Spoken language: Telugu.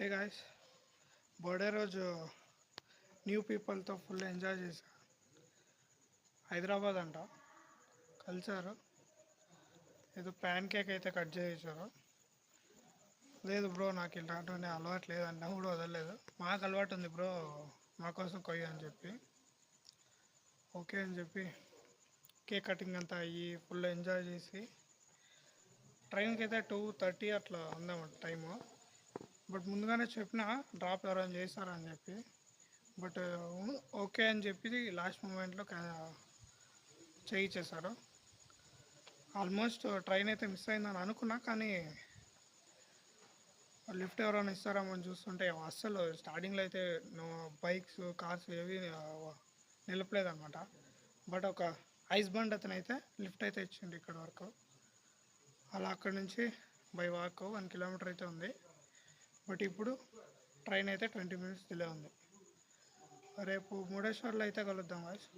హే గాయ్స్, బర్త్డే రోజు న్యూ పీపుల్తో ఫుల్ ఎంజాయ్ చేశా. హైదరాబాద్ అంట కలిసారు. ఏదో ప్యాన్ కేక్ అయితే కట్ చేయించారు. లేదు బ్రో, నాకు ఇలాంటివన్నీ అలవాటు లేదన్నా కూడా వదలలేదు. మాకు అలవాటు ఉంది బ్రో, మా కోసం కొయ్య అని చెప్పి ఓకే అని చెప్పి కేక్ కటింగ్ అంతా అయ్యి ఫుల్ ఎంజాయ్ చేసి ట్రైన్కి అయితే 2:30 అట్లా ఉందామంట టైము. బట్ ముందుగానే చెప్పిన డ్రాప్ ఎవరైనా చేస్తారని చెప్పి, బట్ ఓకే అని చెప్పి లాస్ట్ మూమెంట్లో చేయించేశారు. ఆల్మోస్ట్ ట్రైన్ అయితే మిస్ అయిందని అనుకున్నా, కానీ లిఫ్ట్ ఎవరైనా ఇస్తారేమో అని చూస్తుంటే అస్సలు స్టార్టింగ్లో అయితే బైక్స్ కార్స్ ఏవి నిలపలేదన్నమాట. బట్ ఒక ఐస్ బండ్ అతను అయితే లిఫ్ట్ అయితే ఇచ్చిండు ఇక్కడ వరకు. అలా అక్కడి నుంచి బై వాక్ 1 కిలోమీటర్ అయితే ఉంది. బట్ ఇప్పుడు ట్రైన్ అయితే 20 మినిట్స్ డిలే ఉంది. రేపు మురుడేశ్వర్లో అయితే కలుద్దాం గాయ్స్.